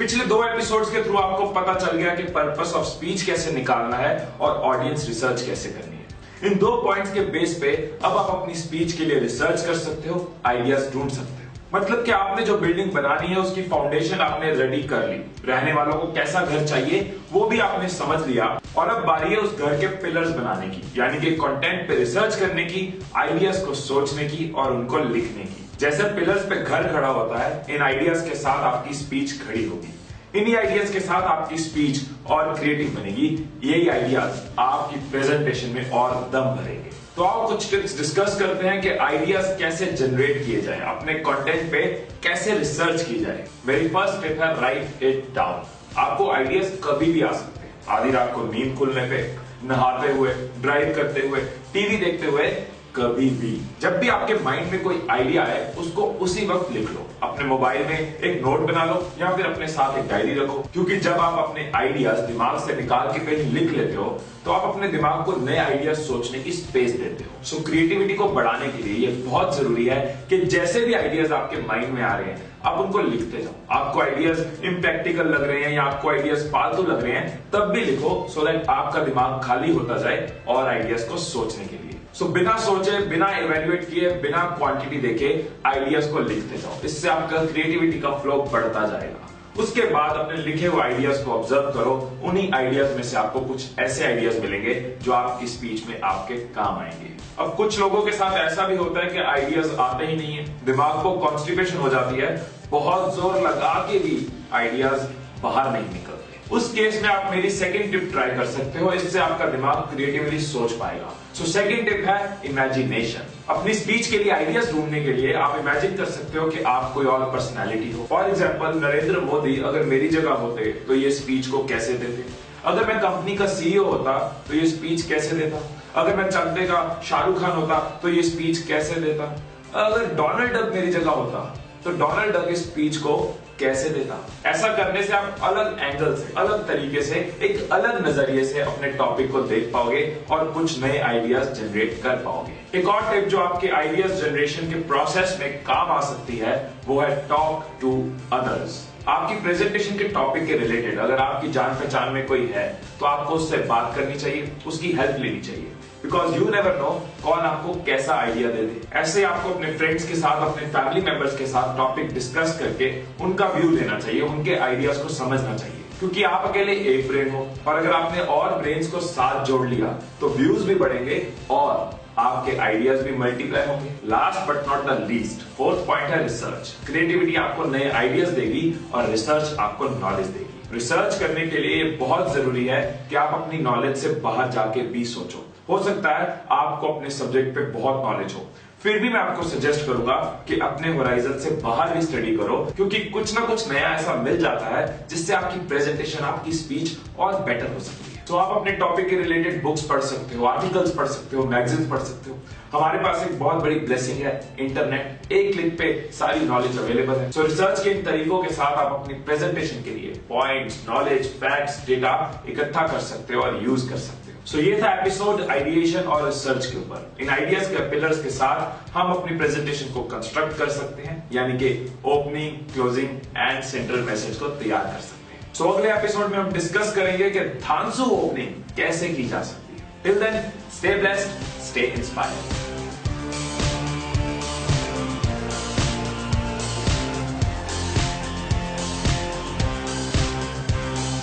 पिछले 2 एपिसोड्स के थ्रू आपको पता चल गया कि पर्पस ऑफ स्पीच कैसे निकालना है और ऑडियंस रिसर्च कैसे करनी है। इन 2 पॉइंट्स के बेस पे अब आप अपनी स्पीच के लिए रिसर्च कर सकते हो, आइडियाज ढूंढ सकते हो। मतलब कि आपने जो बिल्डिंग बनानी है उसकी फाउंडेशन आपने रेडी कर ली, रहने वालों को कैसा घर चाहिए वो भी आपने समझ लिया, और अब बारी है उस घर के पिलर्स बनाने की, यानी कि कंटेंट पे रिसर्च करने की, आइडियाज को सोचने की और उनको लिखने की। जैसे पिलर्स पे घर खड़ा होता है, इन आइडियाज के साथ आपकी स्पीच खड़ी होगी। इन्हीं आइडियाज के साथ आपकी स्पीच और क्रिएटिव बनेगी। यही आइडियाज आपकी प्रेजेंटेशन में और दम भरेंगे। तो आओ कुछ टिप्स डिस्कस करते हैं कि आइडियाज कैसे जनरेट किए जाए, अपने कंटेंट पे कैसे रिसर्च की जाए। मेरी फर्स्ट टिप है राइट इट डाउन। आपको आइडियाज कभी भी आ सकते हैं, आधी रात को नींद खुलने पे, नहाते हुए, ड्राइव करते हुए, टीवी देखते हुए, कभी भी। जब भी आपके माइंड में कोई आइडिया है उसको उसी वक्त लिख लो। अपने मोबाइल में एक नोट बना लो या फिर अपने साथ एक डायरी रखो, क्योंकि जब आप अपने आइडियाज दिमाग से निकाल के कहीं लिख लेते हो तो आप अपने दिमाग को नए आइडियाज सोचने की स्पेस देते हो। सो क्रिएटिविटी को बढ़ाने के लिए ये बहुत जरूरी है कि जैसे भी आइडियाज आपके माइंड में आ रहे हैं आप उनको लिखते जाओ। आपको आइडियाज इम्प्रैक्टिकल लग रहे हैं या आपको आइडियाज फालतू लग रहे हैं तब भी लिखो, सो दैट आपका दिमाग खाली होता जाए और आइडियाज को सोचने के लिए। सो बिना सोचे, बिना इवेल्युएट किए, बिना क्वांटिटी देखे आइडियाज को लिखते जाओ। इससे आपका क्रिएटिविटी का फ्लो बढ़ता जाएगा। उसके बाद अपने लिखे हुए आइडियाज को ऑब्जर्व करो। उन्हीं आइडियाज में से आपको कुछ ऐसे आइडियाज मिलेंगे जो आपकी स्पीच में आपके काम आएंगे। अब कुछ लोगों के साथ ऐसा भी होता है कि आइडियाज आते ही नहीं है, दिमाग को कॉन्स्टिपेशन हो जाती है, बहुत जोर लगा के भी आइडियाज बाहर नहीं निकलते। उस केस में आप मेरी सेकंड टिप ट्राई कर सकते हो, इससे आपका दिमाग क्रिएटिवली सोच पाएगा। सो सेकंड टिप है इमेजिनेशन। अपनी स्पीच के लिए आइडियाज ढूंढने के लिए आप इमेजिन कर सकते हो कि आप कोई और पर्सनैलिटी हो। फॉर एग्जाम्पल, नरेंद्र मोदी अगर मेरी जगह होते तो ये स्पीच को कैसे देते। अगर मैं कंपनी का सीईओ होता तो ये स्पीच कैसे देता। अगर मैं चंदे का शाहरुख खान होता तो ये स्पीच कैसे देता। अगर डोनाल्ड डक मेरी जगह होता तो डोनाल्ड डक इस स्पीच को कैसे देता। ऐसा करने से आप अलग एंगल से, अलग तरीके से, एक अलग नजरिए से अपने टॉपिक को देख पाओगे और कुछ नए आइडियाज जनरेट कर पाओगे। एक और टिप जो आपके आइडियाज जनरेशन के प्रोसेस में काम आ सकती है वो है टॉक टू अदर्स। आपकी प्रेजेंटेशन के टॉपिक के रिलेटेड अगर आपकी जान पहचान में कोई है तो आपको उससे बात करनी चाहिए, उसकी हेल्प लेनी चाहिए, बिकॉज यू नेवर नो कौन आपको कैसा आइडिया दे दे। ऐसे आपको अपने फ्रेंड्स के साथ, अपने फैमिली मेंबर्स के साथ टॉपिक डिस्कस करके उनका व्यू लेना चाहिए, उनके आइडियाज को समझना चाहिए, क्योंकि आप अकेले एक ब्रेन हो और अगर आपने और ब्रेन्स को साथ जोड़ लिया तो व्यूज भी बढ़ेंगे और आपके आइडियाज भी मल्टीप्लाई होंगे। Last but not the least, fourth point है रिसर्च। क्रिएटिविटी आपको नए आइडियाज देगी और रिसर्च आपको नॉलेज देगी। रिसर्च करने के लिए बहुत जरूरी है कि आप अपनी नॉलेज से बाहर जाके भी सोचो। हो सकता है आपको अपने सब्जेक्ट पे बहुत नॉलेज हो, फिर भी मैं आपको सजेस्ट करूंगा कि अपने होराइजन से बाहर भी स्टडी करो, क्योंकि कुछ ना कुछ नया ऐसा मिल जाता है जिससे आपकी प्रेजेंटेशन, आपकी स्पीच और बेटर हो सकती है। तो आप अपने टॉपिक के रिलेटेड बुक्स पढ़ सकते हो, आर्टिकल्स पढ़ सकते हो, मैगजीन्स पढ़ सकते हो। हमारे पास एक बहुत बड़ी ब्लेसिंग है इंटरनेट, एक क्लिक पे सारी नॉलेज अवेलेबल है। सो रिसर्च के इन तरीकों के साथ आप अपनी प्रेजेंटेशन के लिए पॉइंट्स, नॉलेज, फैक्ट्स, डेटा इकट्ठा कर सकते हो और यूज कर सकते हो। सो ये था एपिसोड आइडिएशन और रिसर्च के ऊपर। इन आइडियाज के पिलर्स के साथ हम अपनी प्रेजेंटेशन को कंस्ट्रक्ट कर सकते हैं, यानी कि opening, closing and central message को तैयार कर सकते हैं। सो अगले एपिसोड में हम डिस्कस करेंगे कि धांसू ओपनिंग कैसे की जा सकती है। Till then, stay blessed, stay inspired.